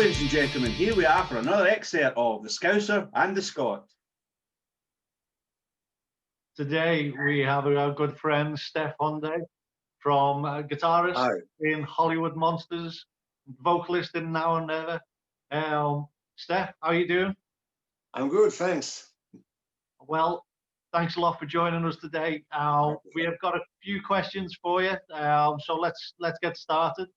ladies and gentlemen, here we are for another excerpt of The Scouser and the Scot. Today we have our good friend Steph Honde, from guitarist Hi. in Hollywood Monsters, vocalist in Now and Never. Steph, how are you doing? I'm good, thanks. Well, thanks a lot for joining us today. We have got a few questions for you, so let's get started.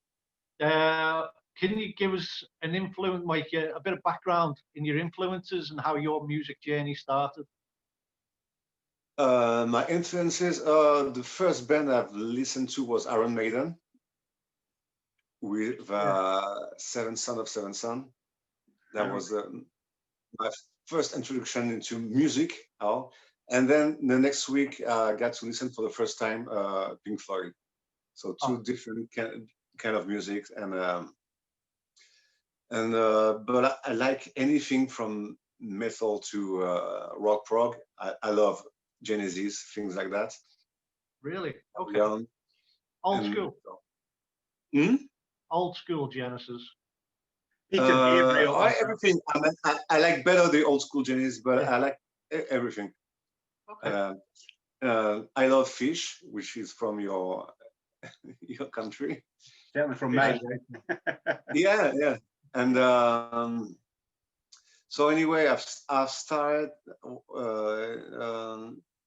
Can you give us an influence, like a bit of background in your influences and how your music journey started? My influences, the first band I've listened to was Iron Maiden with Seven Son of Seven Son. That was my first introduction into music. And then the next week I got to listen for the first time Pink Floyd. So two different kind of music, but I like anything from metal to rock prog. I love Genesis, things like that. Really? Okay. Old school. Old school Genesis. Everything. I like better the old school Genesis, but I like everything. Okay. I love Fish, which is from your country. Certainly from mine. Yeah. And so anyway, I've started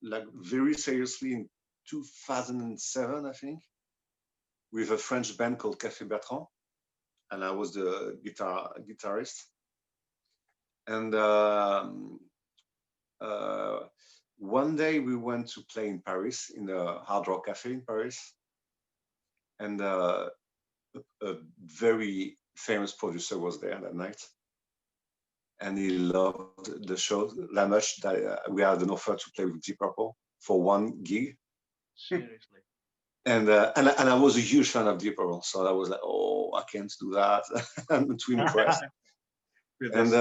like very seriously in 2007, I think, with a French band called Café Bertrand, and I was the guitarist. And one day we went to play in Paris, in the Hard Rock Cafe in Paris, and a very famous producer was there that night, and he loved the show that much that we had an offer to play with Deep Purple for one gig. Seriously. And I was a huge fan of Deep Purple, so I was like, oh, I can't do that. I'm too impressed. And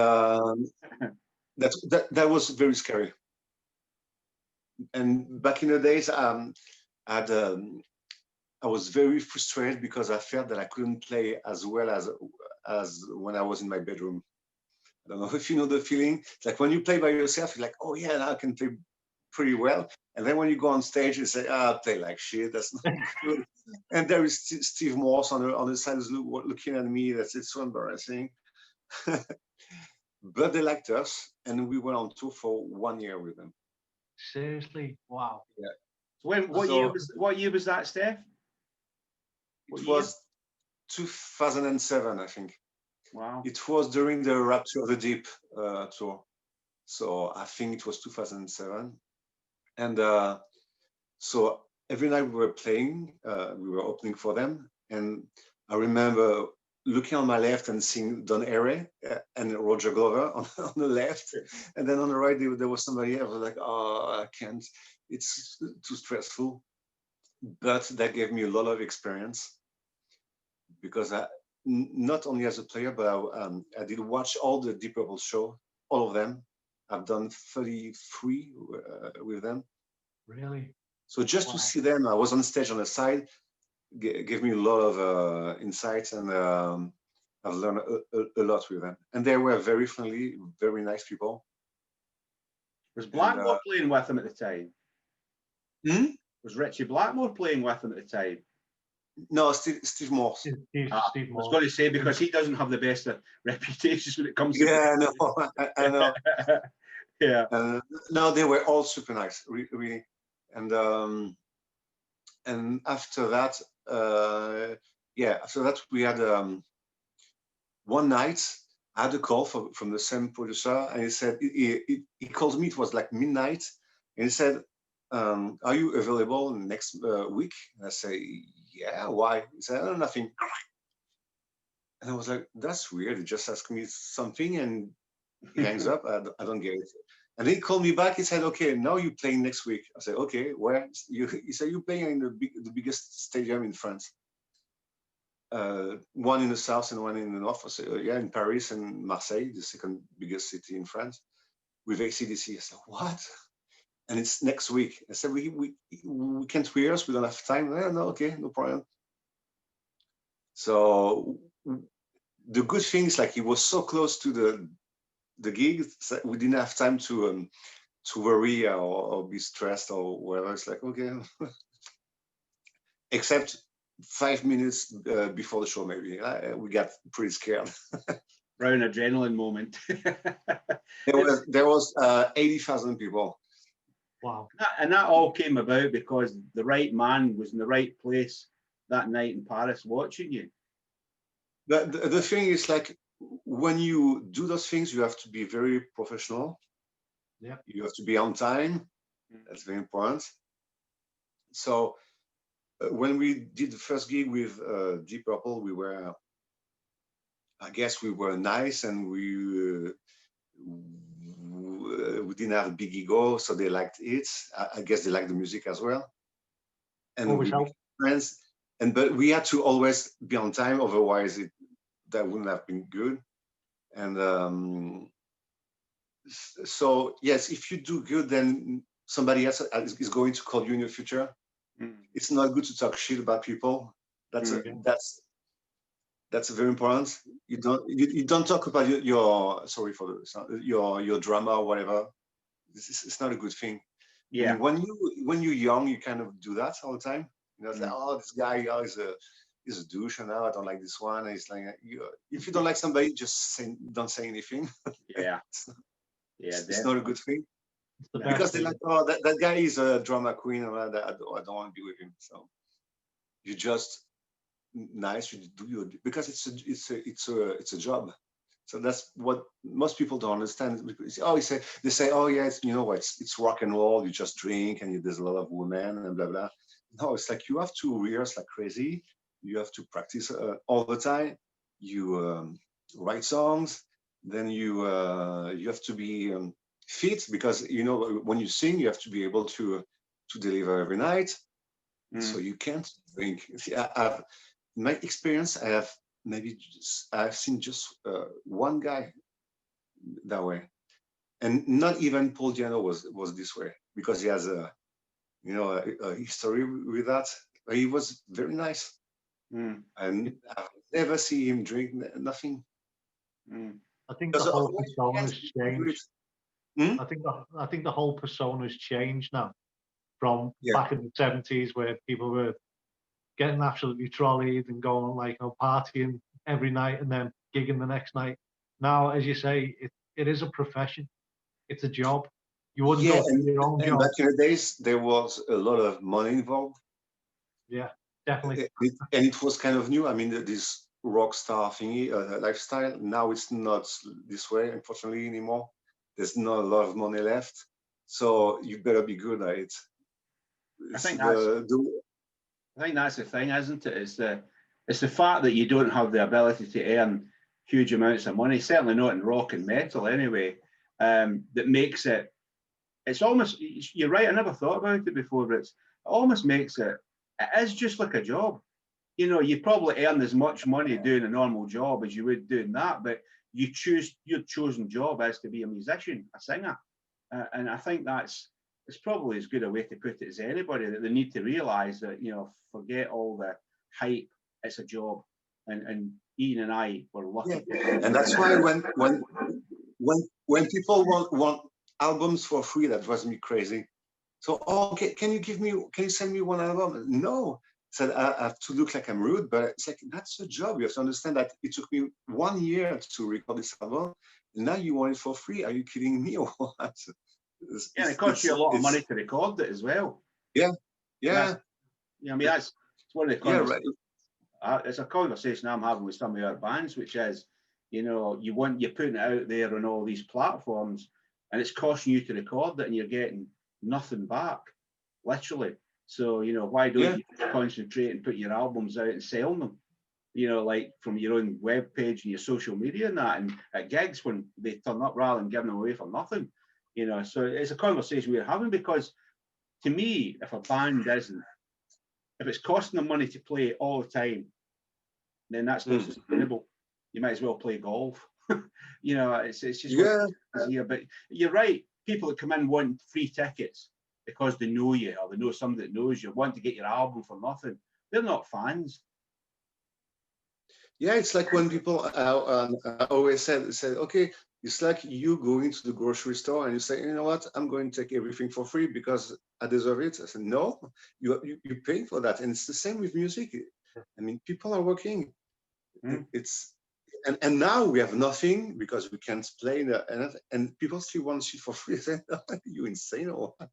that was very scary. And back in the days, I was very frustrated because I felt that I couldn't play as well as when I was in my bedroom. I don't know if you know the feeling. It's like when you play by yourself, you're like, oh yeah, now I can play pretty well. And then when you go on stage, you say, I play like shit. That's not good. And there is Steve Morse on the side looking at me. It's so embarrassing. But they liked us, and we went on tour for 1 year with them. Seriously, wow. Yeah. What year was that, Steph? It was 2007, I think. Wow. It was during the Rapture of the Deep tour. So I think it was 2007. And so every night we were playing, we were opening for them. And I remember looking on my left and seeing Don Airey and Roger Glover on the left. And then on the right, there was somebody else. I was like, oh, I can't. It's too stressful. But that gave me a lot of experience, because not only as a player, but I did watch all the Deep Purple show, all of them. I've done 33 with them. Really? So just to see them, I was on stage on the side, gave me a lot of insights, and I've learned a lot with them. And they were very friendly, very nice people. Was Blackmore playing with them at the time? Was Richie Blackmore playing with them at the time? No, Steve Morse. Steve I was going to say, because he doesn't have the best of reputations when it comes to... Yeah, no, I know. Yeah. No, they were all super nice, really. And after that, after that we had one night. I had a call from the same producer, and he said he called me. It was like midnight, and he said, "Are you available next week?" And I say, "Yeah, why?" He said, "Oh, nothing." And I was like, "That's weird. He just asked me something, and he hangs up. I don't get it." And then he called me back. He said, "Okay, now you're playing next week." I said, "Okay, where?" He said, "You're playing in the biggest stadium in France. One in the south and one in the north." I said, "Yeah, in Paris and Marseille, the second biggest city in France, with AC/DC." I said, "What?" And it's next week. I said, we can't rehearse. We don't have time. No, okay, no problem. So the good thing is like it was so close to the gig that we didn't have time to worry or be stressed or whatever. It's like, okay, except 5 minutes before the show, maybe we got pretty scared. Brown adrenaline moment. there was 80,000 people. Wow. And that all came about because the right man was in the right place that night in Paris watching you. The thing is, like, when you do those things, you have to be very professional. Yeah. You have to be on time. That's very important. So when we did the first gig with Deep Purple, I guess we were nice, and we didn't have a big ego, so they liked it. I guess they liked the music as well. And we became friends. But we had to always be on time, otherwise that wouldn't have been good. And so yes, if you do good, then somebody else is going to call you in the future. It's not good to talk shit about people. That's very important. You don't talk about your sorry for the sound, your drama or whatever. It's not a good thing. Yeah. And when you're young, you kind of do that all the time. You know, it's like, oh, this guy is a douche, and now I don't like this one. And it's like, if you don't like somebody, just don't say anything. Yeah. It's not a good thing. Because they're like, oh, that guy is a drama queen, and I don't want to be with him. So you're just nice. You do your, because it's a job. So that's what most people don't understand. Oh, they say, oh yeah, it's rock and roll. You just drink, and there's a lot of women and blah blah. No, it's like you have to rehearse like crazy. You have to practice all the time. You write songs. Then you have to be fit, because when you sing, you have to be able to deliver every night. So you can't drink. In my experience, I've seen just one guy that way, and not even Paul Diano was this way, because he has a history with that. But he was very nice, and I've never seen him drink nothing. I think the whole persona has changed. I think the whole persona has changed now from back in the 70s, where people were getting absolutely trolleyed and going like partying every night and then gigging the next night. Now, as you say, it is a profession. It's a job. You wouldn't go to your own job. Back in the days, there was a lot of money involved. Yeah, definitely. And it was kind of new. I mean, this rock star thingy lifestyle. Now it's not this way, unfortunately, anymore. There's not a lot of money left, so you better be good at it. I think that's the thing, isn't it? It's the fact that you don't have the ability to earn huge amounts of money, certainly not in rock and metal anyway, that makes it. It's almost, you're right, I never thought about it before, but it almost makes it is just like a job. You probably earn as much money doing a normal job as you would doing that, but your chosen job is to be a musician, a singer. And I think it's probably as good a way to put it as anybody, that they need to realize that, forget all the hype, it's a job. And Ian and I were lucky. Yeah. And that's why when people want albums for free, that drives me crazy. So, okay, can you send me one album? No. Said I have to look like I'm rude, but it's like, that's a job. You have to understand that it took me 1 year to record this album. And now you want it for free? Are you kidding me or what? And it costs you a lot of money to record it as well. Yeah. I mean, that's one of the conversations. Yeah, right. It's a conversation I'm having with some of our bands, which is, you're putting it out there on all these platforms, and it's costing you to record it, and you're getting nothing back, literally. So, why don't you concentrate and put your albums out and sell them? Like from your own web page and your social media and that, and at gigs when they turn up, rather than giving them away for nothing. So it's a conversation we're having, because to me, if a band if it's costing them money to play all the time, then that's not sustainable. You might as well play golf. It's just easier. But you're right. People that come in want free tickets because they know you, or they know somebody that knows you, want to get your album for nothing. They're not fans. Yeah, it's like when people always said, okay, it's like you going to the grocery store and you say, you know what, I'm going to take everything for free because I deserve it. I said, no, you pay for that. And it's the same with music. I mean, people are working. It's and now we have nothing because we can't play and people still want shit for free. I say, no, are you insane or what?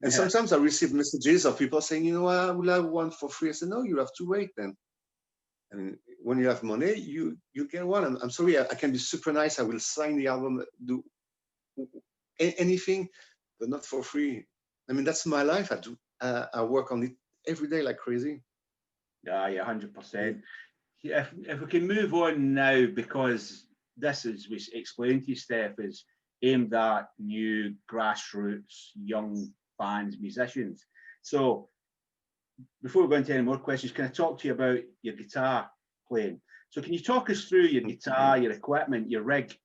And sometimes I receive messages of people saying, you know what, I will have one for free. I said, no, you have to wait then. And when you have money, you get one. I'm sorry, I can be super nice. I will sign the album, do anything, but not for free. I mean, that's my life. I work on it every day like crazy. Yeah, 100%. If we can move on now, because this is, we explained to you, Steph, is aimed at new grassroots young bands, musicians. So before we go into any more questions, can I talk to you about your guitar playing? So can you talk us through your guitar, your equipment, your rig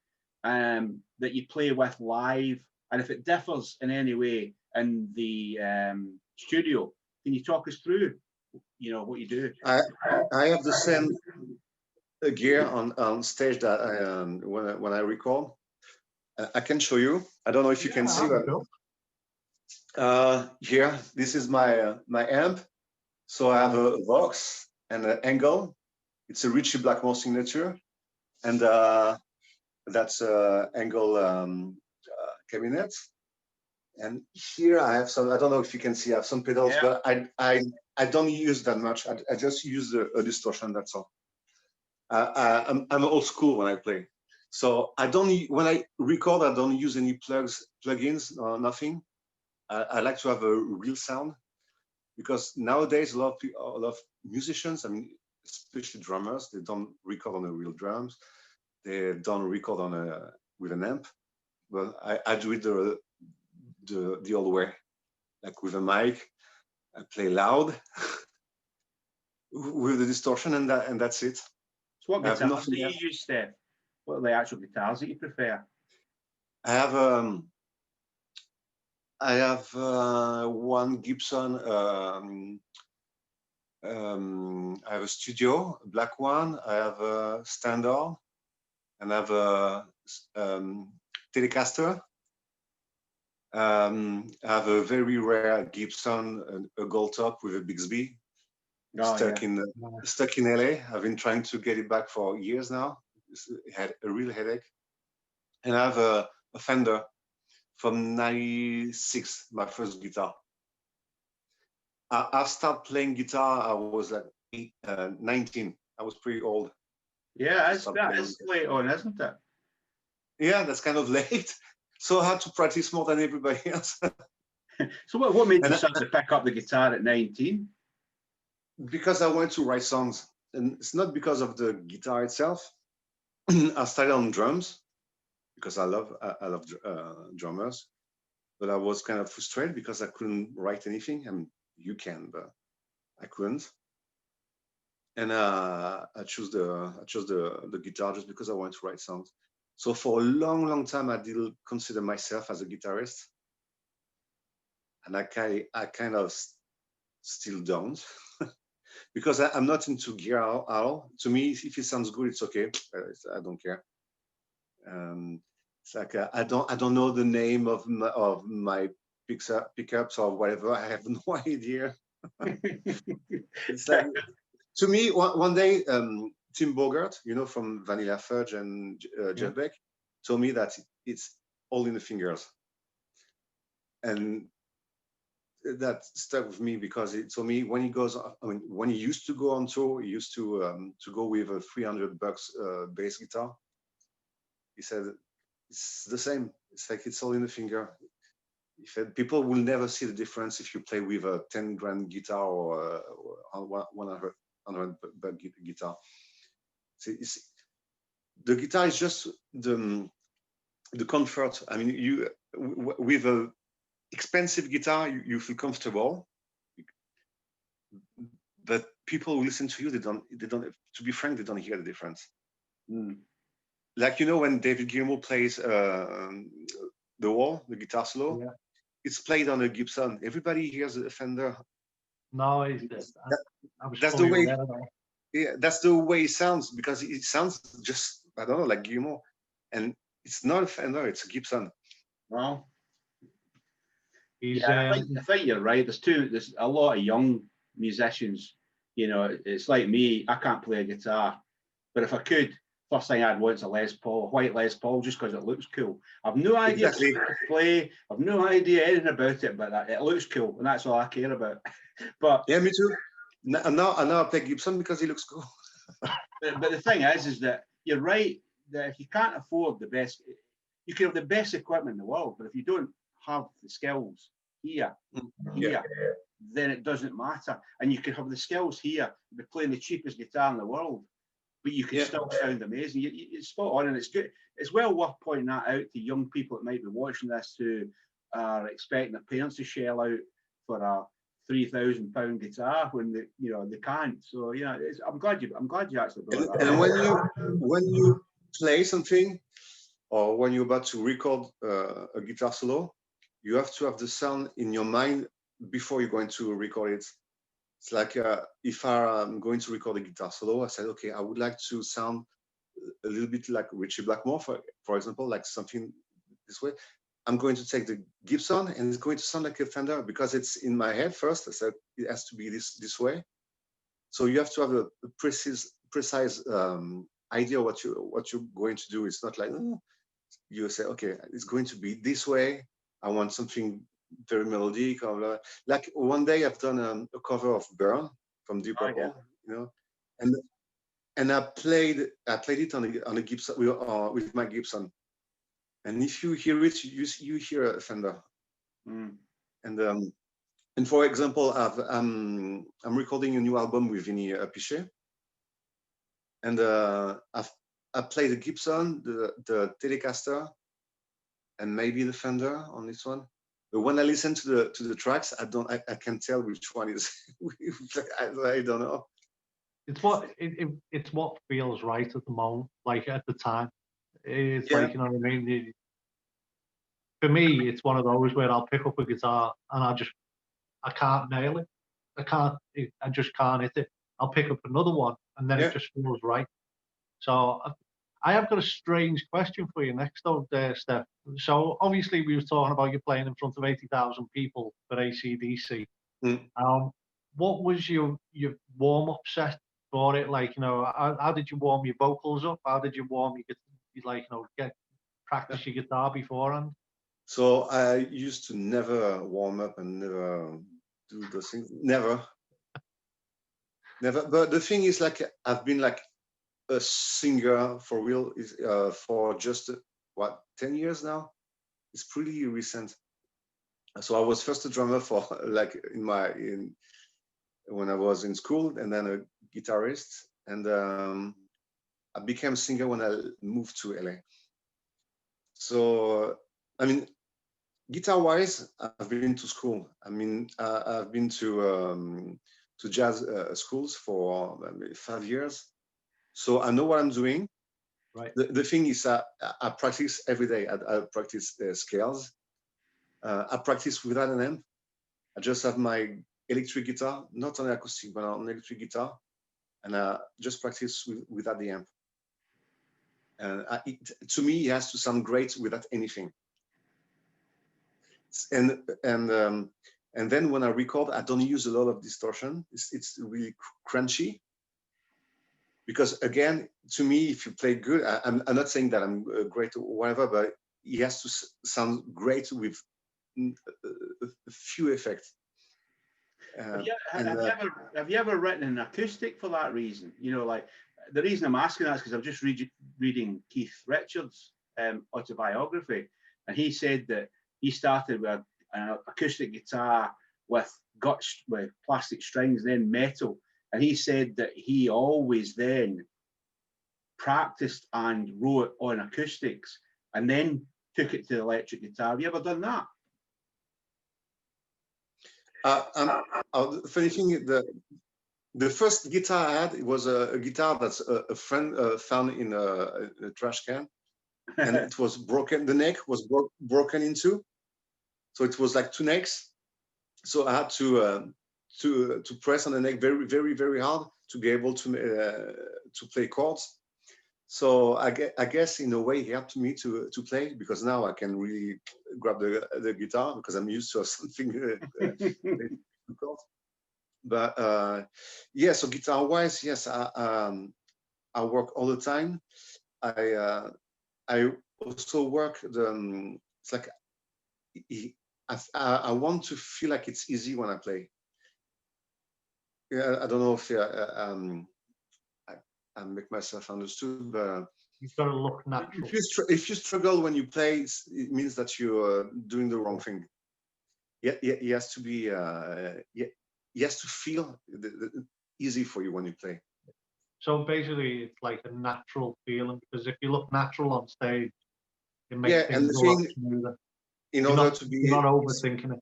that you play with live, and if it differs in any way in the studio, can you talk us through, you know, what you do? I have the same gear on stage that when I record. I can show you. I don't know if you can see that. Here, this is my amp. So I have a Vox and an Angle. It's a Ritchie Blackmore signature, and that's Angle cabinet. And here I have some. I don't know if you can see. I have some pedals, but I don't use that much. I just use a distortion. That's all. I'm old school when I play, so I don't. When I record, I don't use any plugins, or nothing. I like to have a real sound, because nowadays a lot of musicians, I mean, especially drummers, they don't record on the real drums. They don't record on with an amp. Well, I do it the old way, like with a mic. I play loud with the distortion, and that's it. So what guitars do you use, Steph? What are the actual guitars that you prefer? I have one Gibson. I have a studio, a black one. I have a standard, and I have a Telecaster. I have a very rare Gibson, a gold top with a Bixby, stuck in LA. I've been trying to get it back for years now. It had a real headache. And I have a Fender from '96, my first guitar. I started playing guitar. I was at 19. I was pretty old. Yeah, that is late on, isn't it? Yeah, that's kind of late. So I had to practice more than everybody else. So what made you start to pick up the guitar at 19? Because I wanted to write songs, and it's not because of the guitar itself. I started on drums because I love drummers, but I was kind of frustrated because I couldn't write anything. I mean, you can, but I couldn't. And I chose the guitar just because I wanted to write songs. So for a long time, I didn't consider myself as a guitarist, and I kind of still don't, because I'm not into gear at all. To me, if it sounds good, it's okay. I don't care. It's like I don't know the name of my pickups or whatever. I have no idea. It's like, to me, one day, Tim Bogart, you know, from Vanilla Fudge and Jeff Beck, told me that it's all in the fingers, and that stuck with me because it told me when he goes, I mean, when he used to go on tour, he used to go with a $300 bass guitar. He said it's the same. It's like it's all in the finger. He said people will never see the difference if you play with a 10 grand guitar or a 100 guitar. The guitar is just the comfort. I mean, you with a expensive guitar, you feel comfortable, but people who listen to you, they don't. To be frank, they don't hear the difference. Like, you know, when David Gilmour plays The Wall, the guitar solo, it's played on a Gibson. Everybody hears a Fender. No, that's the way. yeah, that's the way it sounds, because it sounds just, I don't know, like Guillermo, and it's not a Fender, it's a Gibson. Well, He's yeah, I think you're right. There's a lot of young musicians. You know, it's like me. I can't play a guitar, but if I could, first thing I'd want is a Les Paul, white Les Paul, just because it looks cool. I've no idea Exactly. how to play. I've no idea anything about it, but it looks cool, and that's all I care about. But Yeah, me too. Now I play Gibson because he looks cool. but the thing is that you're right, that if you can't afford the best, you can have the best equipment in the world, but if you don't have the skills here, Yeah. then it doesn't matter. And you could have the skills here, be playing the cheapest guitar in the world, but you can still sound amazing. It's spot on, and it's good. It's well worth pointing that out to young people that might be watching this who are expecting their parents to shell out for a £3,000 guitar when they can't. So yeah, I'm glad you actually brought that And up. when you play something, or when you're about to record a guitar solo, you have to have the sound in your mind before you're going to record it. It's like if I'm going to record a guitar solo, I said, okay, I would like to sound a little bit like Richie Blackmore, for example, like something this way. I'm going to take the Gibson and it's going to sound like a Fender because it's in my head first. I said it has to be this way. So you have to have a precise idea what you're going to do. It's not like you say, okay, it's going to be this way. I want something very melodic. Or like one day I've done a cover of Burn from Deep Purple, and I played it on a Gibson with my Gibson. And if you hear it, you hear a Fender. And for example, I'm recording a new album with Vinny Pichet, and I played the Gibson, the Telecaster, and maybe the Fender on this one. But when I listen to the tracks, I can't tell which one is. I don't know. It's what feels right at the moment, like at the time. It's like, you know what I mean. For me, it's one of those where I'll pick up a guitar and I can't nail it. I just can't hit it. I'll pick up another one and then it just feels right. So I have got a strange question for you next, though, Steph. So obviously we were talking about you playing in front of 80,000 people for AC/DC. What was your warm-up set for it? Like, how did you warm your vocals up? How did you warm your practice your guitar beforehand? So I used to never warm up and never do those things. Never. But the thing is, like, I've been like a singer for real for just 10 years now. It's pretty recent. So I was first a drummer for like when I was in school, and then a guitarist, and I became a singer when I moved to LA. So I mean, guitar-wise, I've been to school. I mean, I've been to jazz schools for 5 years. So I know what I'm doing. Right. The thing is, I practice every day. I practice scales. I practice without an amp. I just have my electric guitar, not on acoustic, but on electric guitar, and I just practice without the amp. To me, it has to sound great without anything. And then when I record, I don't use a lot of distortion. It's really crunchy. Because again, to me, if you play good, I'm not saying that I'm great or whatever, but it has to sound great with a few effects. Have you ever written an acoustic for that reason? Like the reason I'm asking that is because I'm just reading Keith Richards' autobiography, and he said that he started with an acoustic guitar with plastic strings, then metal. And he said that he always then practiced and wrote on acoustics and then took it to the electric guitar. Have you ever done that? Finishing the first guitar I had, it was a guitar that's a friend found in a trash can, and it was broken. The neck was broken in two, so it was like two necks. So I had to press on the neck very, very, very hard to be able to play chords. So I guess in a way he helped me to play, because now I can really grab the guitar because I'm used to something difficult. But yeah, so guitar wise, yes, I work all the time. I also work it's like I want to feel like it's easy when I play. Yeah, I don't know if I make myself understood, but You've got to look natural. if you struggle when you play, it means that you're doing the wrong thing. Yeah, it has to be. It has to feel easy for you when you play. So basically, it's like a natural feeling, because if you look natural on stage, it makes Yeah, and things the a lot thing, smoother. in order to be, you're not overthinking it.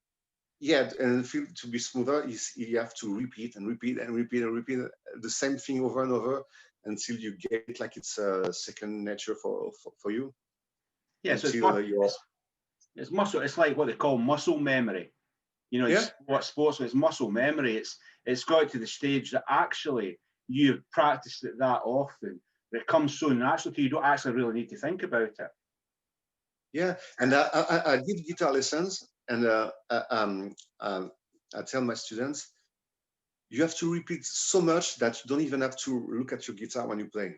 yeah, and feel to be smoother, you have to repeat and repeat and repeat and repeat the same thing over and over until you get it like it's second nature for you. Yeah, so it's muscle. It's like what they call muscle memory. You know, Yeah. what sports is muscle memory. It's got to the stage that actually you've practiced it that often that it comes so natural to you. You don't actually really need to think about it. Yeah, and I did guitar lessons, and I tell my students, you have to repeat so much that you don't even have to look at your guitar when you play.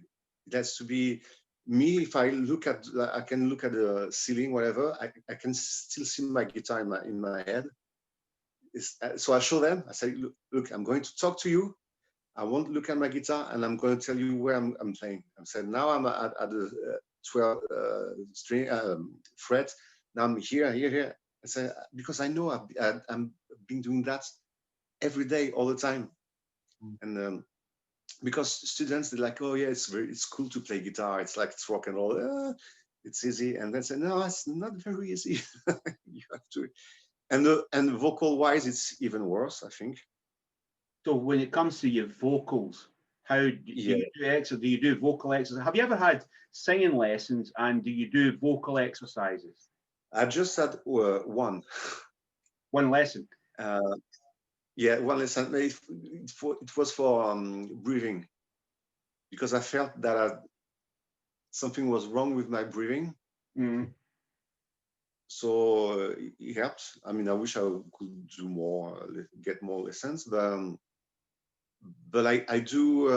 It has to be me. If I can look at the ceiling, whatever, I can still see my guitar in my head. So I show them. I say, look, I'm going to talk to you. I won't look at my guitar, and I'm going to tell you where I'm playing. I said, now I'm at the 12 string fret. Now I'm here. I said, because I know I've been doing that every day, all the time. And because students, they're like, oh yeah, it's cool to play guitar. It's like it's rock and roll. It's easy. And then say, no, it's not very easy. You have to. And vocal wise, it's even worse, I think. So when it comes to your vocals, how do you do exercise? Do you do vocal exercises? Have you ever had singing lessons, and do you do vocal exercises? I just had one. One lesson. Yeah, one lesson. It was for breathing, because I felt that something was wrong with my breathing. Mm. So it helped. I mean, I wish I could do more, get more lessons, but I do.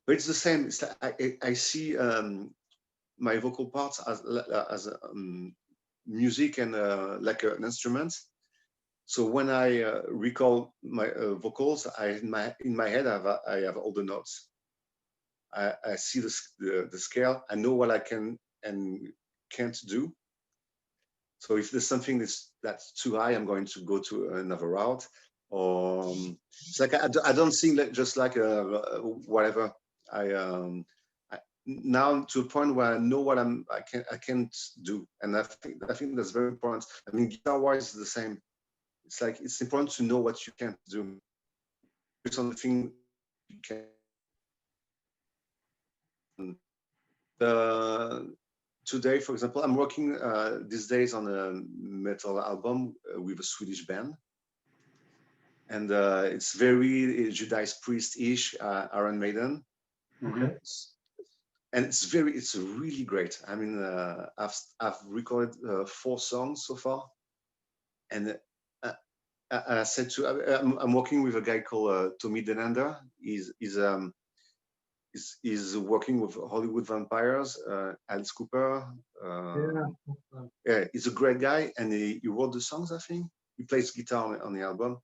But it's the same. It's like I see my vocal parts as music and like an instrument. So when I recall my vocals, in my head I have all the notes. I see the scale. I know what I can and can't do. So if there's something that's too high, I'm going to go to another route. Or it's like I don't sing just like whatever. Now to a point where I know what I can't do, and I think that's very important. I mean, guitar wise is the same. It's like it's important to know what you can't do. It's something you can. Today, for example, I'm working these days on a metal album with a Swedish band, and it's very Judas Priest-ish, Iron Maiden. Okay. And it's really great. I mean, I've recorded 4 songs so far, and I said I'm working with a guy called Tommy Denander. He's working with Hollywood Vampires, Alice Cooper. Yeah, he's a great guy, and he wrote the songs. I think he plays guitar on the album,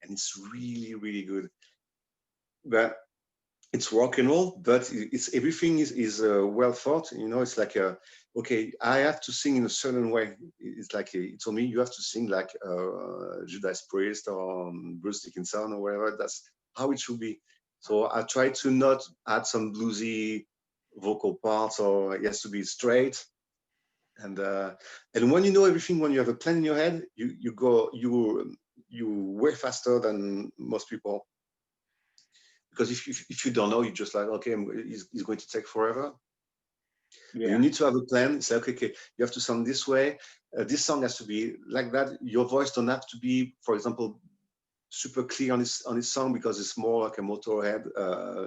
and it's really, really good. But it's rock and roll, but it's everything is well thought. You know, it's like okay, I have to sing in a certain way. It's like he told me you have to sing like Judas Priest or Bruce Dickinson or whatever. That's how it should be. So I try to not add some bluesy vocal parts, or it has to be straight. And when you know everything, when you have a plan in your head, you way faster than most people. Because if you don't know, you're just like, okay, it's going to take forever. Yeah. You need to have a plan. It's like, okay, you have to sound this way. This song has to be like that. Your voice don't have to be, for example, super clear on his song because it's more like a Motorhead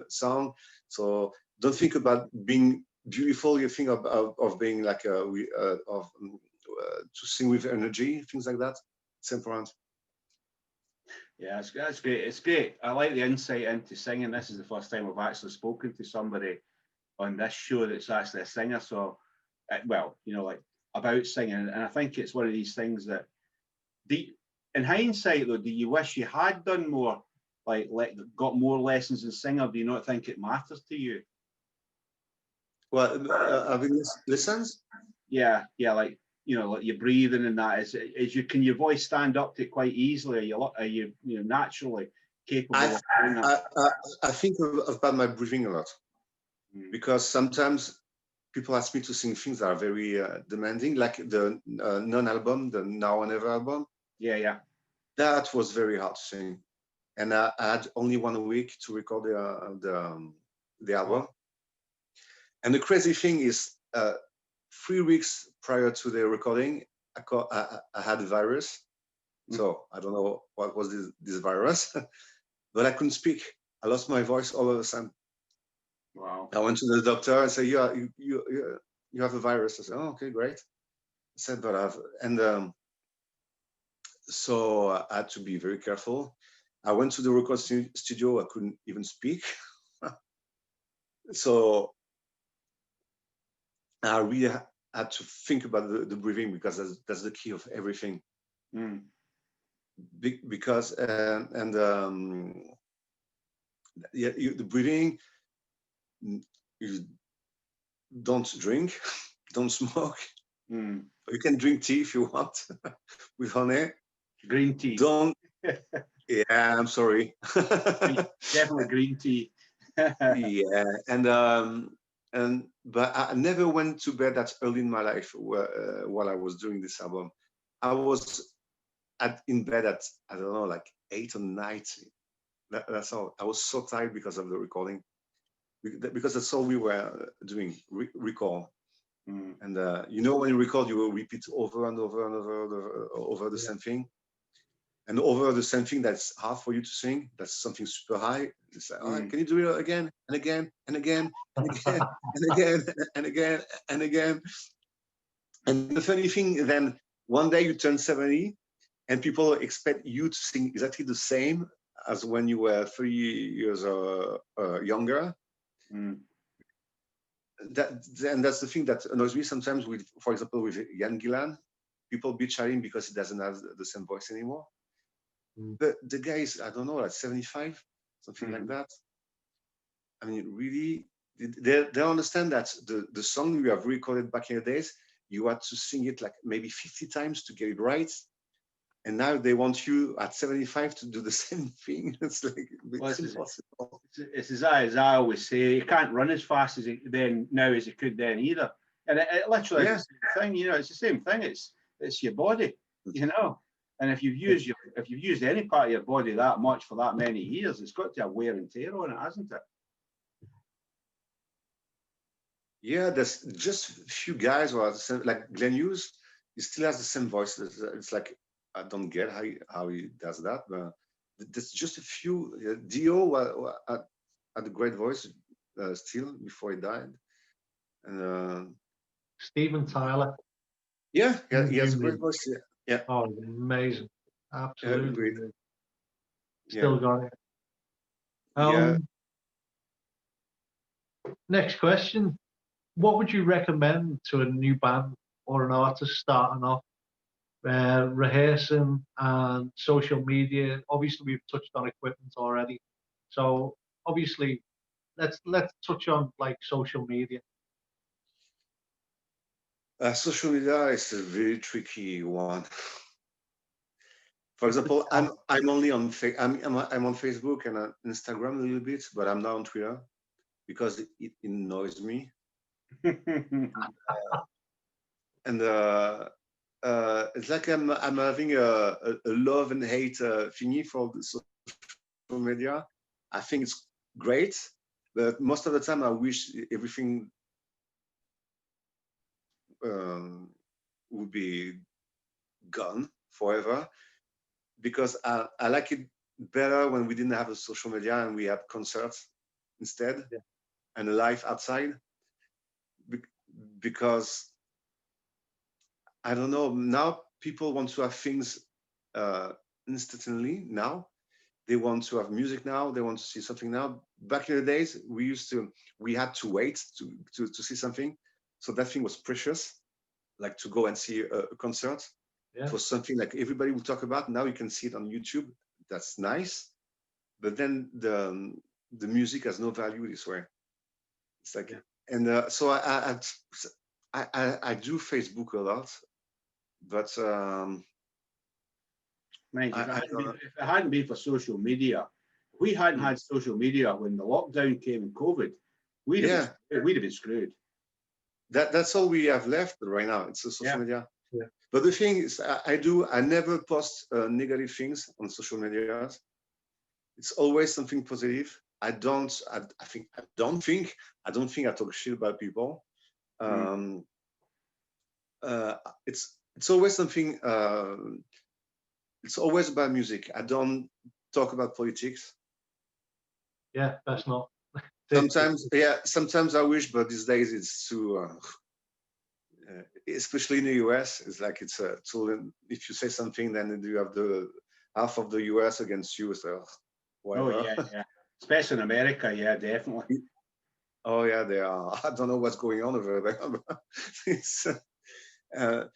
song. So don't think about being beautiful. You think of being like to sing with energy, things like that. It's important. Yeah, that's great. It's great. I like the insight into singing. This is the first time I've actually spoken to somebody on this show that's actually a singer. So, well, you know, like about singing. And I think it's one of these things that, in hindsight, though, do you wish you had done more, like got more lessons in singing, or do you not think it matters to you? Well, having lessons? Yeah, like, you know, like your breathing and that. Can your voice stand up to it quite easily? Are you naturally capable of doing that? I think about my breathing a lot because sometimes people ask me to sing things that are very demanding, like the non-album, the Now or Never album. Yeah. That was very hard to sing, and I had only 1 week to record the album. And the crazy thing is, 3 weeks prior to the recording, I had a virus. So I don't know what was this virus, but I couldn't speak. I lost my voice all of a sudden. Wow. I went to the doctor and said, "Yeah, you have a virus." I said, "Oh, okay, great." I said, "But I've," and so I had to be very careful. I went to the record studio. I couldn't even speak. So I really had to think about the breathing because that's the key of everything. Because the breathing, you don't drink, don't smoke. You can drink tea if you want with honey. Green tea. Don't. Yeah, I'm sorry. Definitely green tea. Yeah, but I never went to bed that early in my life while I was doing this album. I was in bed at, I don't know, like 8 or 9. That's all. I was so tired because of the recording, because that's all we were doing, record. And when you record, you will repeat over and over and over the same thing. And over the same thing that's hard for you to sing, that's something super high. It's like, oh, can you do it again and again and again and again and again and again and again? And the funny thing, then one day you turn 70 and people expect you to sing exactly the same as when you were 3 years younger. And that's the thing that annoys me sometimes with, for example, with Ian Gillan. People be chatting because he doesn't have the same voice anymore. But the guy is, I don't know, like 75, something like that. I mean, really, they understand that the song you have recorded back in the days, you had to sing it like maybe 50 times to get it right. And now they want you at 75 to do the same thing. It's like, it's impossible. It's as I always say, you can't run as fast as now as you could then either. And it literally is the same thing, it's the same thing. It's your body, And if you've used any part of your body that much for that many years, it's got to have wear and tear on it, hasn't it? Yeah, there's just a few guys who are the same, like Glenn Hughes. He still has the same voice. It's like, I don't get how he does that, but there's just a few. Dio had a great voice still before he died. And Steven Tyler. Yeah, he has a great voice. Yeah. Oh, amazing. Absolutely. Great. Still got it. Next question. What would you recommend to a new band or an artist starting off? Rehearsing and social media. Obviously, we've touched on equipment already. So obviously, let's touch on like social media. Social media is a very tricky one. For example, I'm only on I'm on Facebook and on Instagram a little bit, but I'm not on Twitter because it annoys me. And it's like I'm having a love and hate thingy for the social media. I think it's great, but most of the time I wish everything would be gone forever, because I like it better when we didn't have a social media and we had concerts instead, and a life outside, because I don't know, now people want to have things instantly now. They want to have music now. They want to see something now. Back in the days, we had to wait to see something. So that thing was precious, like to go and see a concert. Yeah. It was something like everybody would talk about. Now you can see it on YouTube. That's nice. But then the music has no value this way. It's like, and so I do Facebook a lot, but Mind you, if it hadn't been for social media, if we hadn't had social media when the lockdown came and COVID, we'd have been screwed. That's all we have left right now. It's a social media. Yeah. But the thing is, I never post negative things on social media. It's always something positive. I don't think I talk shit about people. It's always something. It's always about music. I don't talk about politics. Yeah, that's not. Sometimes I wish, but these days it's too. Especially in the US, it's like it's a tool. If you say something, then you have the half of the US against you. So, whatever. Oh yeah. Especially in America, yeah, definitely. Oh yeah, they are. I don't know what's going on over there. So no,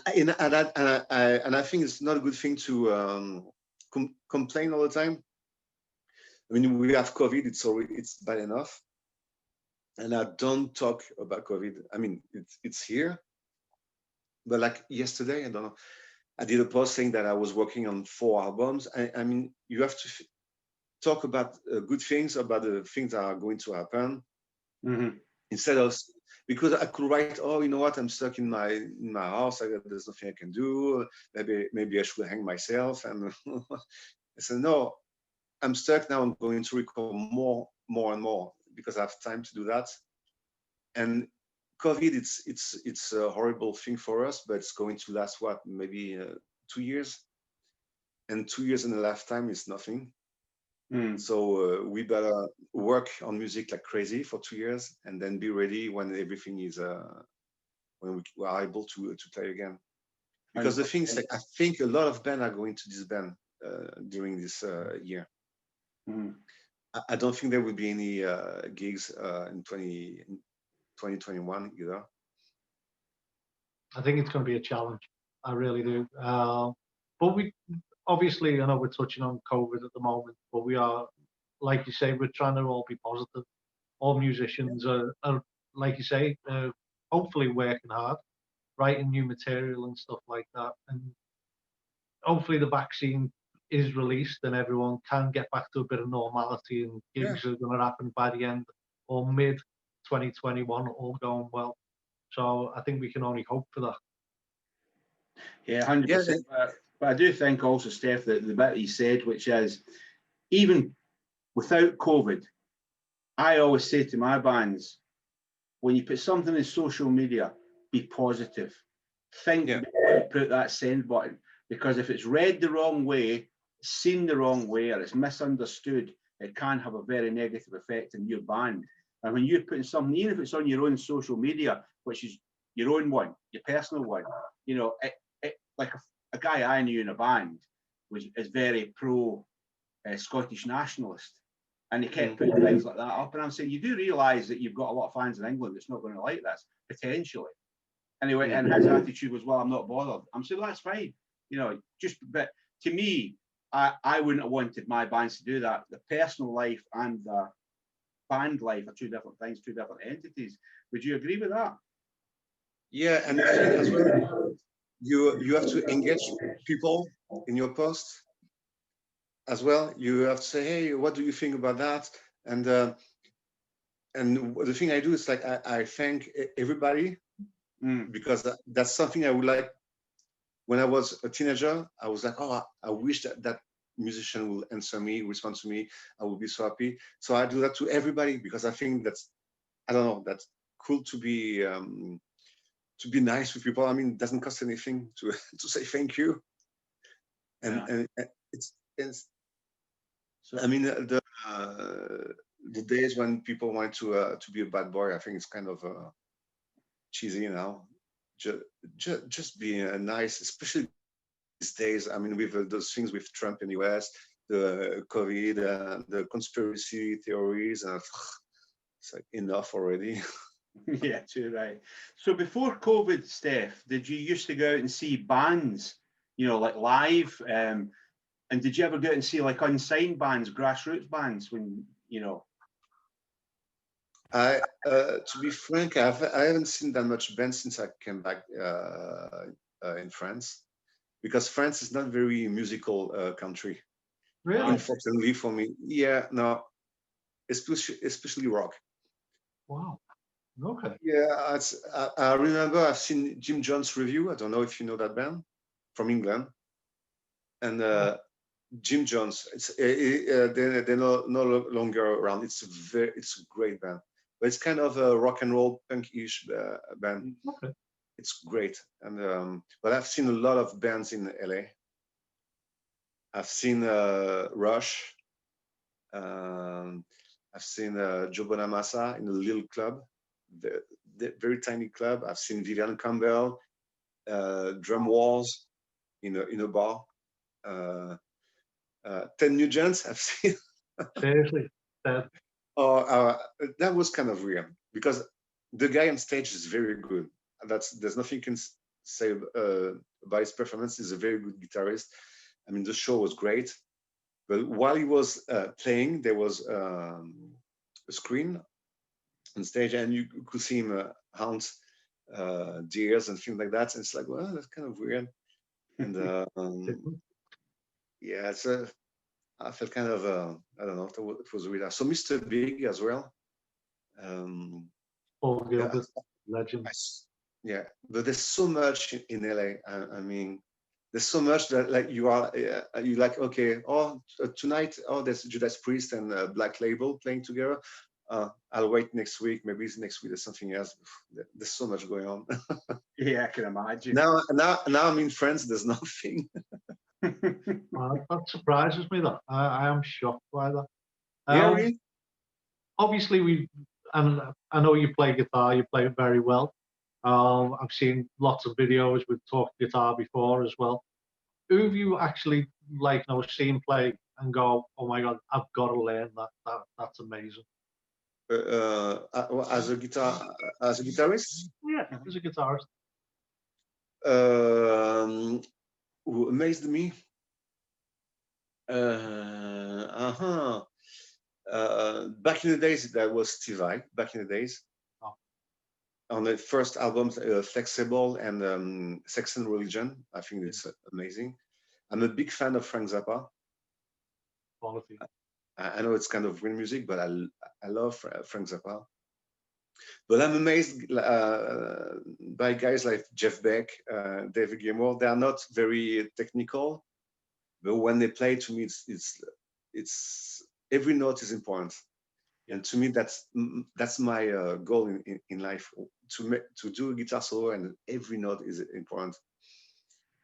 and I think it's not a good thing to complain all the time. I mean, we have COVID. It's bad enough. And I don't talk about COVID. I mean, it's here. But like yesterday, I don't know, I did a post saying that I was working on 4 albums. I mean, you have to talk about good things, about the things that are going to happen, instead of, because I could write, oh, you know what, I'm stuck in my house. There's nothing I can do. Maybe I should hang myself. And I said, no, I'm stuck now. I'm going to record more and more because I have time to do that. And COVID, it's a horrible thing for us, but it's going to last what, maybe 2 years, and 2 years in a lifetime is nothing. So we better work on music like crazy for 2 years, and then be ready when everything is when we are able to play again. Because the thing is, like, I think a lot of bands are going to disband during this year. I don't think there will be any gigs in 2021 either. I think it's going to be a challenge. I really do. But we obviously, I know we're touching on COVID at the moment, but we are, like you say, we're trying to all be positive. All musicians are like you say, hopefully working hard, writing new material and stuff like that. And hopefully the vaccine is released and everyone can get back to a bit of normality, and gigs are going to happen by the end or mid 2021, all going well. So I think we can only hope for that. Yeah, 100%. But I do think also, Steph, that the bit he said, which is, even without COVID, I always say to my bands, when you put something in social media, be positive. Think before you put that send button, because if it's read the wrong way, seen the wrong way, or it's misunderstood, it can have a very negative effect on your band. And when you're putting something, even if it's on your own social media, which is your own one, your personal one, you know, like a guy I knew in a band is very pro Scottish nationalist, and he kept putting things like that up. And I'm saying, you do realise that you've got a lot of fans in England that's not going to like this, potentially. Anyway, and his attitude was, well, I'm not bothered. I'm saying, well, that's fine. You know, but to me, I wouldn't have wanted my bands to do that. The personal life and the band life are 2 different things, 2 different entities. Would you agree with that? Yeah, and I think as well, you have to engage people in your post as well. You have to say, hey, what do you think about that? And the thing I do is, like, I thank everybody, because that's something I would like. When I was a teenager, I was like, oh, I wish that musician will answer me, respond to me. I will be so happy. So I do that to everybody, because I think that's cool to be nice with people. I mean, it doesn't cost anything to say thank you. and it's So, I mean the days when people want to be a bad boy, I think it's kind of cheesy now. Just being a nice, especially these days. I mean, with those things with Trump in the US, the COVID, the conspiracy theories, and it's like enough already. yeah, too right. So before COVID, Steph, did you used to go out and see bands, like live? And did you ever go out and see like unsigned bands, grassroots bands when. To be frank, I haven't seen that much band since I came back in France, because France is not very musical country. Really? Unfortunately for me, yeah, no, especially rock. Wow. Okay. Yeah, I remember I've seen Jim Jones Review. I don't know if you know that band from England, and Jim Jones. They're no longer around. It's a great band, but it's kind of a rock and roll punk-ish band. Okay. It's great, and but I've seen a lot of bands in LA. I've seen Rush. I've seen Joe Bonamassa in a little club, the very tiny club. I've seen Vivian Campbell, Drum Wars in a bar. Ted Nugent, I've seen. Seriously. Oh, that was kind of weird because the guy on stage is very good. There's nothing you can say about his performance. He's a very good guitarist. I mean, the show was great, but while he was playing, there was a screen on stage, and you could see him hunt deers and things like that. And it's like, well, that's kind of weird. And yeah, I felt kind of I don't know. It was weird. So Mr. Big as well. Paul Gilbert, Yeah, legend. yeah, but there's so much in LA. I mean, there's so much that like you like, okay, tonight, there's Judas Priest and Black Label playing together. I'll wait next week. Maybe it's next week there's something else. There's so much going on. Yeah, I can imagine. Now I'm in France. There's nothing. That surprises me. That I am shocked by that. Yeah, really? Obviously, and I know you play guitar. You play it very well. I've seen lots of videos with talk guitar before as well. Who have you actually seen play and go, oh my god, I've got to learn that. That's amazing. As a guitarist? Yeah, as a guitarist. Who amazed me? Back in the days, that was Steve Vai. Back in the days, on the first albums, Flexible and Sex and Religion. I think it's amazing. I'm a big fan of Frank Zappa. Quality. I know it's kind of weird music, but I love Frank Zappa. But I'm amazed by guys like Jeff Beck, David Gilmour. They are not very technical, but when they play, to me, it's every note is important. And to me, that's my goal in life, to do a guitar solo, and every note is important.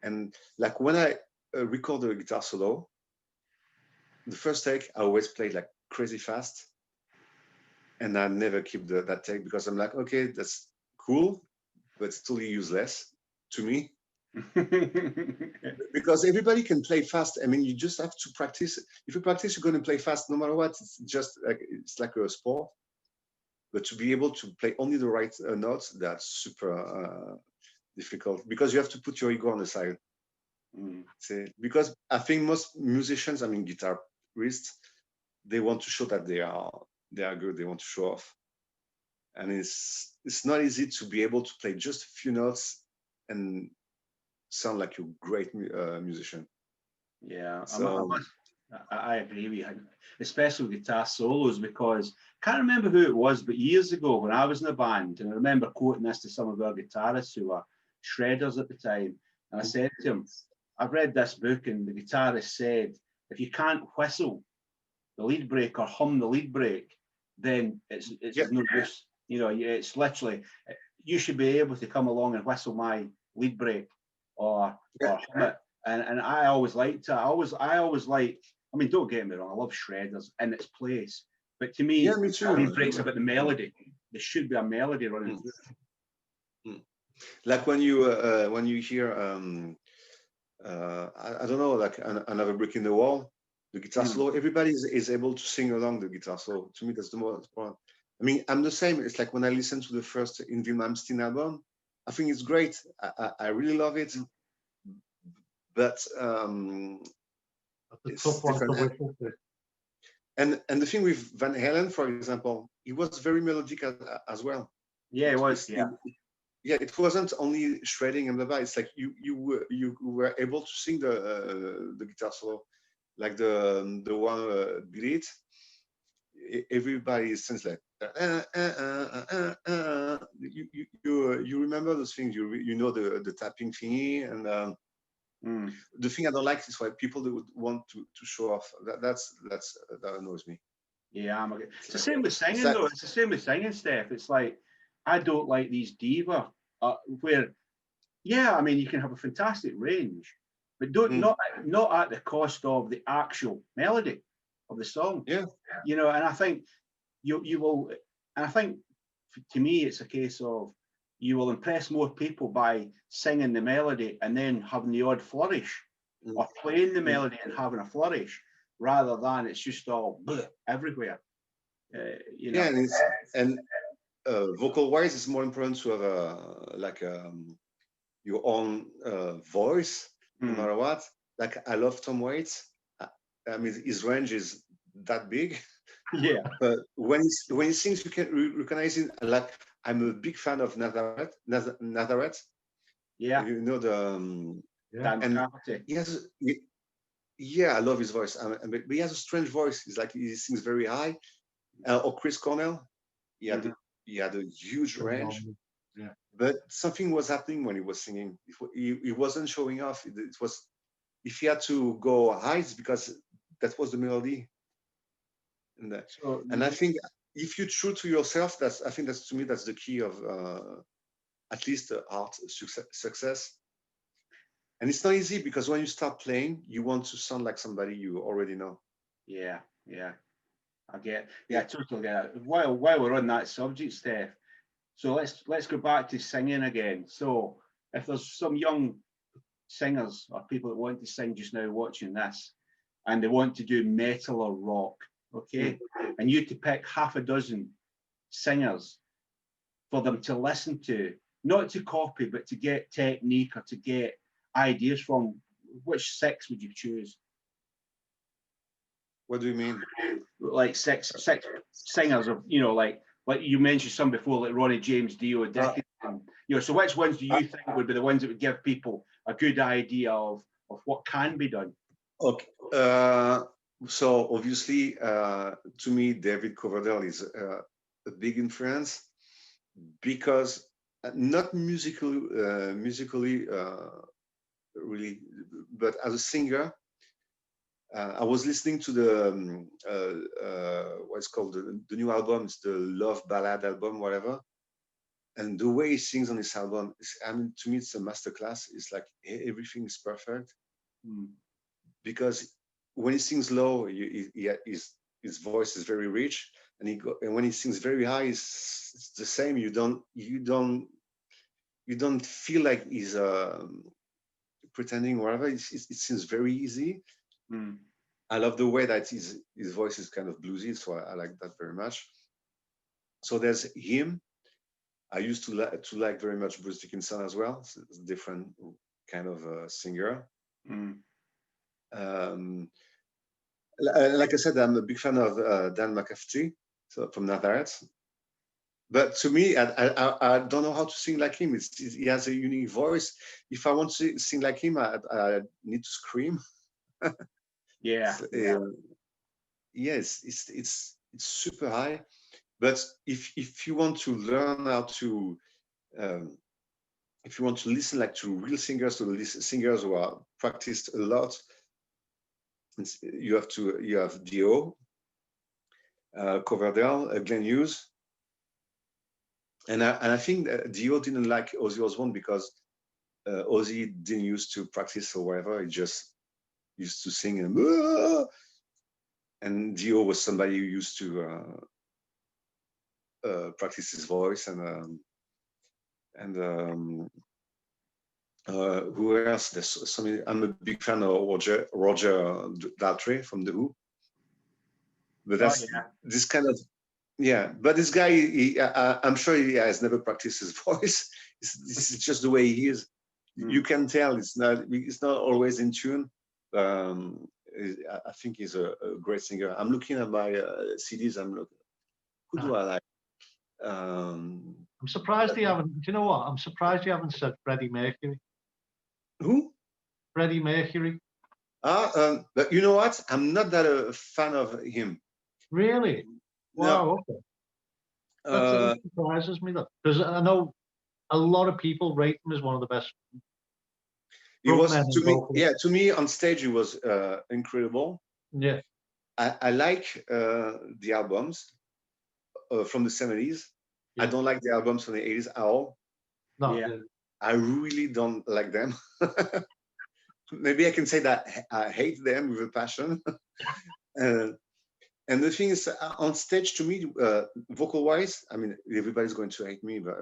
And like when I record a guitar solo, the first take I always play like crazy fast, and I never keep that take because I'm like, okay, that's cool, but it's totally useless to me. Because everybody can play fast. I mean, you just have to practice. If you practice, you're going to play fast no matter what. It's like a sport. But to be able to play only the right notes, that's super difficult because you have to put your ego on the side. Because I think most musicians, I mean guitarists, they want to show that they are good. They want to show off, and it's not easy to be able to play just a few notes and sound like you're a great musician. Yeah, so I agree with you, especially guitar solos, because I can't remember who it was, but years ago when I was in a band, and I remember quoting this to some of our guitarists who were shredders at the time, and I said to him, I've read this book, and the guitarist said, if you can't whistle the lead break or hum the lead break, then it's no use. It's literally, you should be able to come along and whistle my lead break or hum it. and I always liked it. I always like. I mean, don't get me wrong. I love shredders in its place, but to me, Yeah, me too. it breaks about the melody. There should be a melody running through. Like when you hear I don't know, like another brick in the wall, the guitar solo, everybody is able to sing along the guitar solo. To me, that's the most important. I mean, I'm the same. It's like when I listen to the first In Vim Amstein album, I think it's great. I really love it, but That's a tough one to whistle to. And the thing with Van Halen, for example, he was very melodic as well. Yeah, it was. Yeah, it wasn't only shredding and blah blah. It's like you were able to sing the guitar solo, like the one Beat It. Everybody sings like you remember those things. You know the tapping thingy and the thing I don't like is why people would want to show off. That annoys me. Yeah, it's the same with singing though. It's the same with singing, Steph. It's like I don't like these diva where, yeah, I mean you can have a fantastic range, but not at the cost of the actual melody of the song. Yeah, you know, and I think you will, and I think to me it's a case of you will impress more people by singing the melody and then having the odd flourish, or playing the melody and having a flourish, rather than it's just all everywhere. You know? Yeah, and vocal wise, it's more important to have your own voice, no matter what. Like I love Tom Waits. I mean, his range is that big. Yeah. But when he sings, you can recognize it. Like I'm a big fan of Nazareth. Yeah. You know the and he has. Yeah, I love his voice. But he has a strange voice. It's like he sings very high. Or Chris Cornell. He had a huge range. Yeah. But something was happening when he was singing. He wasn't showing off. It was, if he had to go high, it's because that was the melody. And I think if you're true to yourself, I think that's, to me, that's the key of at least art success. And it's not easy because when you start playing, you want to sound like somebody you already know. Yeah, I get. Yeah, I totally get it. While we're on that subject, Steph, so let's go back to singing again. So if there's some young singers or people that want to sing just now watching this, and they want to do metal or rock, okay, and you to pick half a dozen singers for them to listen to, not to copy, but to get technique or to get ideas from, which six would you choose? What do you mean? Like six singers of, you know, like you mentioned some before, like Ronnie James Dio, Dickinson. You know, so which ones do you think would be the ones that would give people a good idea of what can be done? Okay. So obviously, to me, David Coverdale is a big influence because not musically really, but as a singer, I was listening to the what's called the new album. It's the Love Ballad album, whatever. And the way he sings on this album, I mean, to me, it's a masterclass. It's like everything is perfect. Because when he sings low, his voice is very rich, and when he sings very high, it's the same. You don't feel like he's pretending, whatever. It seems very easy. I love the way that his voice is kind of bluesy, so I like that very much. So there's him. I used to like very much Bruce Dickinson as well. So it's a different kind of singer. Like I said, I'm a big fan of Dan McCafferty, so from Nazareth. But to me, I don't know how to sing like him. He has a unique voice. If I want to sing like him, I need to scream. Yes, it's super high. But if you want to learn how to, if you want to listen like to real singers, to singers who are practiced a lot, you have Dio, Coverdale, Glenn Hughes, and I think that Dio didn't like Ozzy Osbourne because Ozzy didn't used to practice or whatever. He just used to sing and Dio was somebody who used to practice his voice and who else? There's so many. I'm a big fan of Roger Daltrey from The Who. But that's this kind of But this guy, I'm sure he has never practiced his voice. This is just the way he is. You can tell it's not always in tune. I think he's a great singer. I'm looking at my CDs. I'm looking. Who do I like? I'm surprised you haven't. Do you know what? I'm surprised you haven't said Freddie Mercury. Who? Freddie Mercury. But you know what? I'm not that a fan of him. Really? Wow. No. Okay. That surprises me, though, because I know a lot of people rate him as one of the best. He was to me. Yeah, to me on stage he was incredible. Yeah. I like the albums from the 70s. Yeah. I don't like the albums from the 80s at all. No. Yeah. I really don't like them. Maybe I can say that I hate them with a passion. And the thing is, on stage, to me, vocal-wise, I mean, everybody's going to hate me, but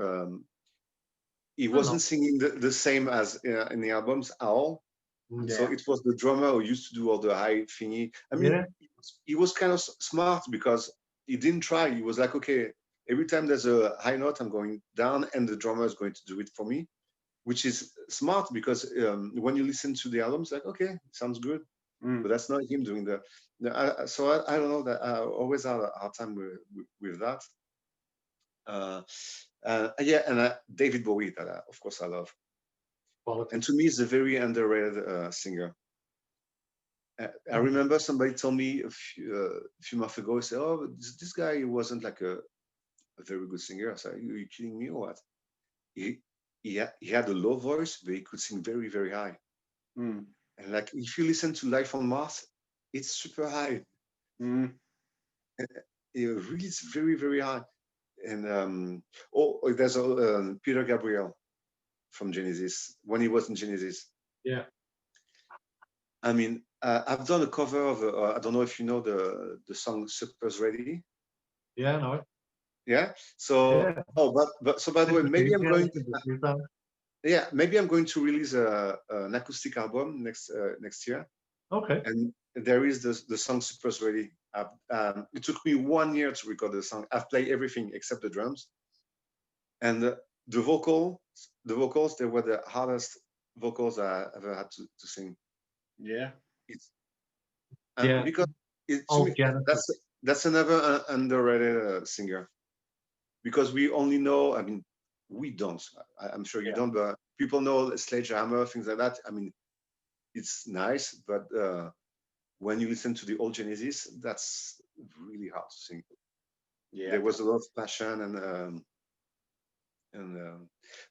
he wasn't singing the same as in the albums at all. Yeah. So it was the drummer who used to do all the high thingy. I mean, he was kind of smart because he didn't try. He was like, okay, every time there's a high note, I'm going down, and the drummer is going to do it for me, which is smart because when you listen to the albums, like, okay, sounds good. But that's not him doing so I don't know, that I always have a hard time with that. David Bowie, that of course I love. And to me, he's a very underrated singer. I remember somebody told me a few months ago, he said, "Oh, this guy wasn't like a very good singer." I said, "Are you kidding me or what?" He had a low voice, but he could sing very, very high. And like, if you listen to Life on Mars, it's super high. It really is very, very high. And there's Peter Gabriel from Genesis, when he was in Genesis. Yeah. I mean, I've done a cover of, I don't know if you know the song Supper's Ready. Yeah, I know it. Yeah. So, so by the way, maybe I'm going to, maybe I'm going to release an acoustic album next year. Okay. And there is the song Supper's Ready. It took me 1 year to record the song. I've played everything except the drums. And the vocals, they were the hardest vocals I ever had to sing. Yeah. Because that's another underrated singer. Because we only know, I mean, we don't. I'm sure you don't, but people know Sledgehammer, things like that. I mean, it's nice, but when you listen to the old Genesis, that's really hard to sing. Yeah. There was a lot of passion and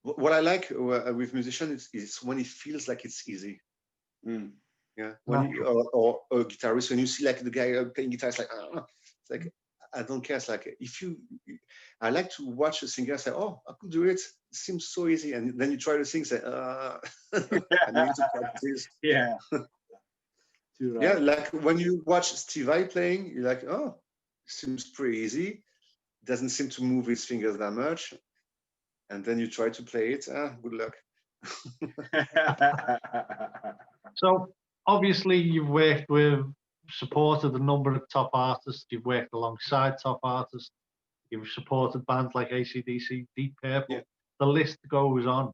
what I like with musicians is when it feels like it's easy. Yeah. When or a guitarist, when you see like the guy playing guitar, it's like, it's like, I don't care. It's like, I like to watch a singer say, "Oh, I could do it. It seems so easy," and then you try to sing, say, "I need to practice." Yeah. Yeah, like when you watch Steve Vai playing, you're like, "Oh, seems pretty easy. Doesn't seem to move his fingers that much," and then you try to play it. Good luck. So obviously, you've supported a number of top artists. You've worked alongside top artists. You've supported bands like AC/DC, Deep Purple. The list goes on.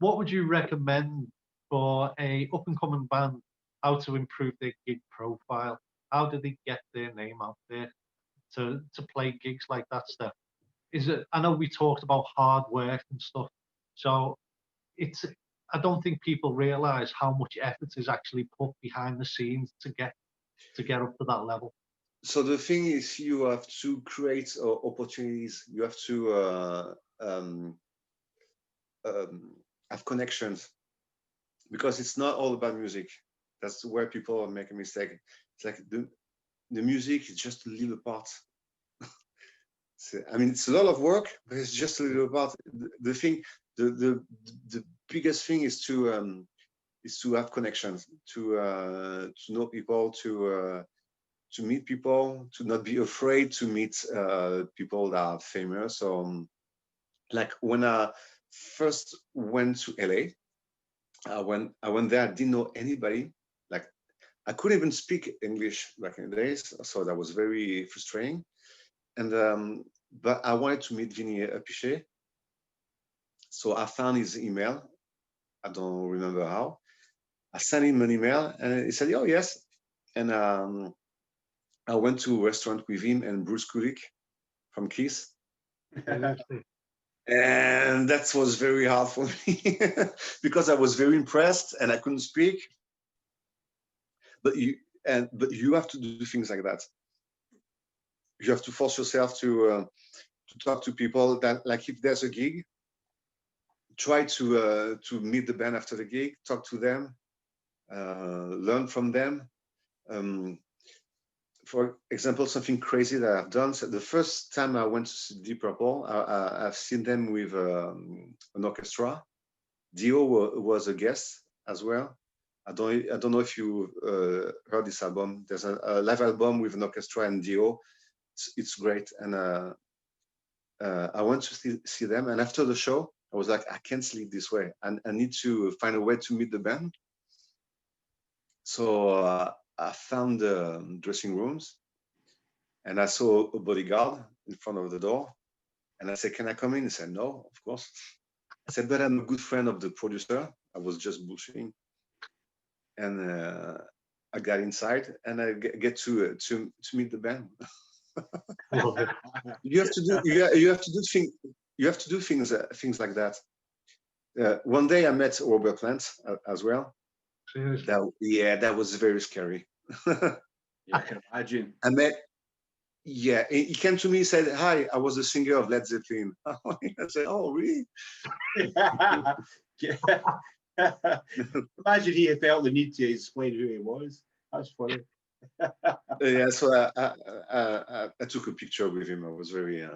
What would you recommend for a up-and-coming band? How to improve their gig profile? How do they get their name out there to play gigs like that, Steph? I know we talked about hard work and stuff. So I don't think people realize how much effort is actually put behind the scenes to get up to that level. So the thing is, you have to create opportunities. You have to have connections, because it's not all about music. That's where people make a mistake. It's like the music is just a little part. I mean, it's a lot of work, but it's just a little part. The thing, the biggest thing is to have connections, to know people, to meet people, to not be afraid to meet people that are famous. So, like when I first went to LA, I went there, I didn't know anybody. Like I couldn't even speak English back in the days, so that was very frustrating. And but I wanted to meet Vinny Appice, so I found his email. I don't remember how. I sent him an email, and he said, "Oh yes." And I went to a restaurant with him and Bruce Kulick from Kiss. And that was very hard for me because I was very impressed and I couldn't speak. But you have to do things like that. You have to force yourself to talk to people. That, like, if there's a gig, try to meet the band after the gig, talk to them, learn from them. For example, something crazy that I've done. So the first time I went to see Deep Purple, I've seen them with an orchestra. Dio was a guest as well. I don't know if you heard this album. There's a live album with an orchestra and Dio. It's great. And I went to see them. And after the show, I was like, I can't sleep this way. And I need to find a way to meet the band. So I found the dressing rooms, and I saw a bodyguard in front of the door. And I said, "Can I come in?" He said, "No, of course." I said, "But I'm a good friend of the producer." I was just bullshitting. And I got inside, and I get to meet the band. You have to do things like that. One day I met Robert Plant as well. Seriously? That was very scary. Yeah, I can imagine. He came to me and said, "Hi, I was the singer of Led Zeppelin." I said, "Oh, really?" Imagine he had felt the need to explain who he was. That's funny. So I took a picture with him. I was very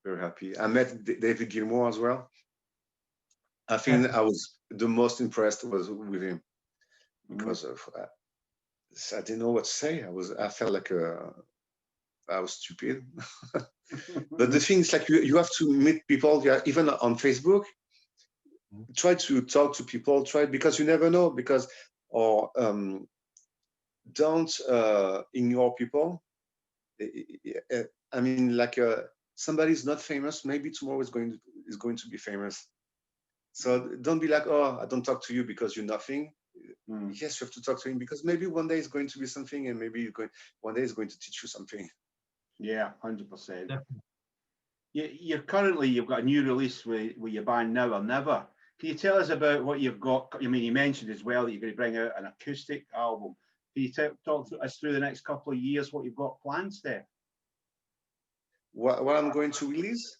happy. I met David Gilmour as well. I think I was the most impressed was with him because of I didn't know what to say. I felt like I was stupid. But the thing is, like, you have to meet people. Yeah, even on Facebook, try to talk to people. Because you never know. Don't ignore people. I mean, like, somebody's not famous. Maybe tomorrow is going to be famous. So don't be like, "Oh, I don't talk to you because you're nothing." Yes, you have to talk to him because maybe one day it's going to be something, and maybe one day it's going to teach you something. Yeah, 100%. You've got a new release with your band Now or Never. Can you tell us about what you've got? I mean, you mentioned as well that you're going to bring out an acoustic album. Can you talk us through the next couple of years what you've got planned, Steph? What I'm going to release?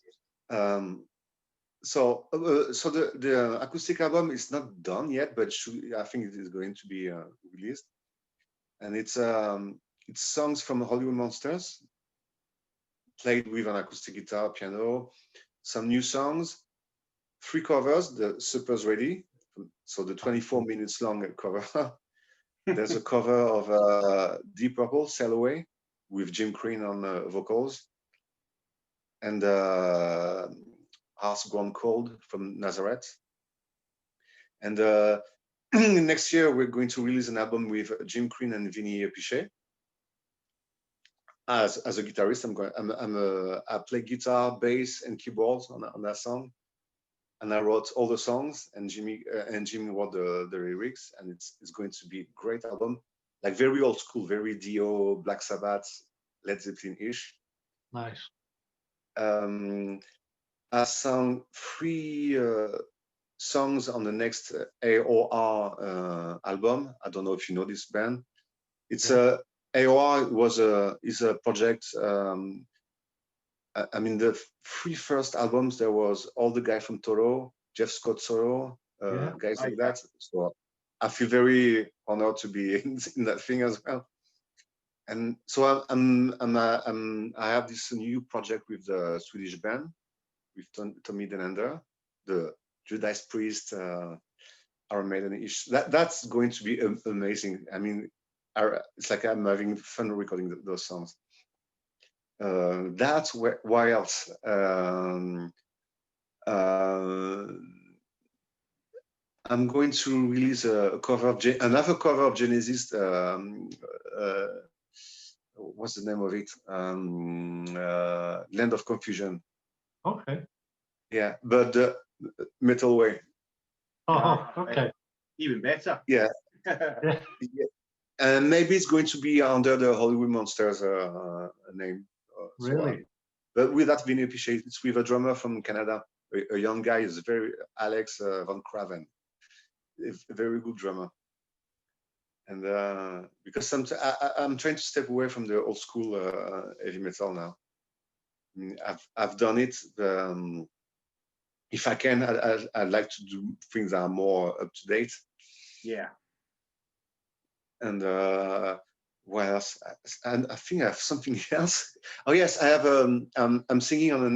So the acoustic album is not done yet, but I think it is going to be released. And it's songs from Hollywood Monsters, played with an acoustic guitar, piano, some new songs, 3 covers. The Super's Ready, so the 24 minutes long cover. There's a cover of Deep Purple, Sail Away, with Jim Crean on vocals, and Hearts Gone Cold from Nazareth. And next year we're going to release an album with Jim Crean and Vinny Appice. As a guitarist, I play guitar, bass, and keyboards on that song, and I wrote all the songs, and Jimmy wrote the lyrics, and it's going to be a great album, like very old school, very Dio, Black Sabbath, Led Zeppelin-ish. Nice. I sang 3 songs on the next AOR album. I don't know if you know this band. It's AOR is a project. I mean, the 3 first albums, there was all the guys from Toro, Jeff Scott solo, guys like that. So I feel very honored to be in that thing as well. And so I have this new project with the Swedish band, with Tommy Denander, the Judas Priest, Iron Maiden-ish. That's going to be amazing. I mean, it's like I'm having fun recording those songs. That's why else? I'm going to release a cover of another cover of Genesis. What's the name of it? Land of Confusion. Okay. Yeah, but the metal way. Oh, okay. Even better. Yeah. Yeah. And maybe it's going to be under the Hollywood Monsters name. Really? But with that vinyl appreciate, it's with a drummer from Canada, a young guy, is very Alex Van Craven, a very good drummer. And because I'm trying to step away from the old school heavy metal now. I mean, I've done it. If I can, I'd like to do things that are more up to date. Yeah. And what else? And I think I have something else. Oh yes, I have. I'm singing on the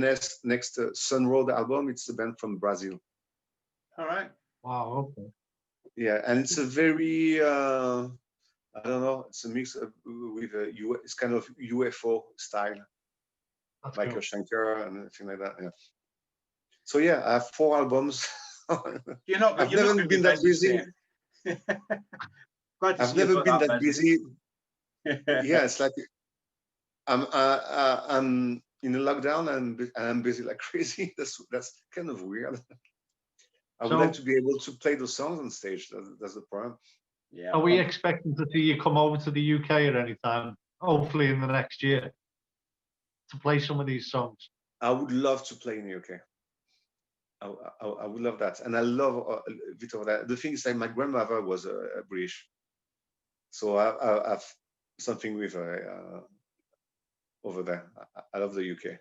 next Sun Road album. It's a band from Brazil. All right. Wow. Okay. Yeah, and it's a very I don't know. It's a mix with it's kind of UFO style, That's like cool. a Shankar and everything like that. Yeah. So yeah, I have 4 albums. I've never been that busy. I've never been that busy. Yeah, it's like I'm in a lockdown and I'm busy like crazy. That's kind of weird. I would like to be able to play those songs on stage. That's the problem. Yeah. Are we expecting to see you come over to the UK at any time? Hopefully in the next year to play some of these songs. I would love to play in the UK. I would love that, and I love a bit of that. The thing is that my grandmother was British, so I have something with her over there. I love the UK.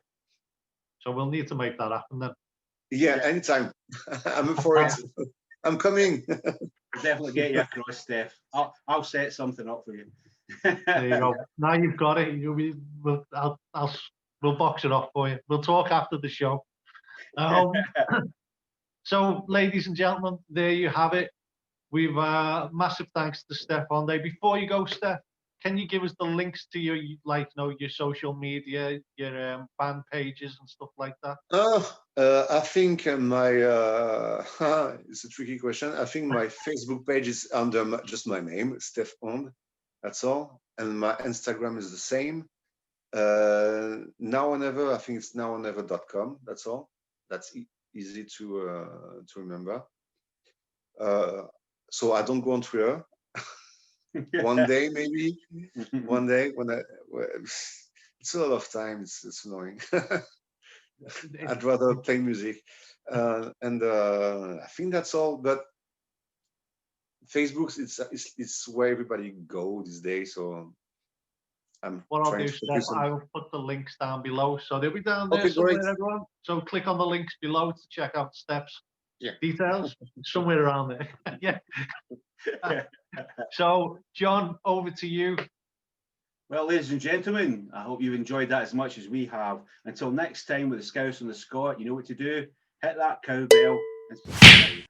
So we'll need to make that happen then. Yeah, anytime. I'm up for it. I'm coming. We'll definitely get you across, Steph. I'll set something up for you. There you go. Now you've got it. We'll box it off for you. We'll talk after the show. So, ladies and gentlemen, there you have it. We've massive thanks to Steph Honde. Before you go, Steph, can you give us the links to your your social media, your fan pages and stuff like that? I think my it's a tricky question. I think my Facebook page is under just my name, Steph Honde. That's all, and my Instagram is the same. Now or never, I think it's nowornever.com. That's all. That's easy to remember. So I don't go on Twitter. One day, maybe. One day when it's a lot of time. It's annoying. I'd rather play music, and I think that's all. But Facebook, it's where everybody go these days. So what I'll do, Steph, I will put the links down below, so they'll be down there somewhere, everyone. So click on the links below to check out Steph's details. Somewhere around there. Yeah. So, John, over to you. Well, ladies and gentlemen, I hope you've enjoyed that as much as we have. Until next time with the Scouser and the Scot, you know what to do. Hit that cowbell and subscribe.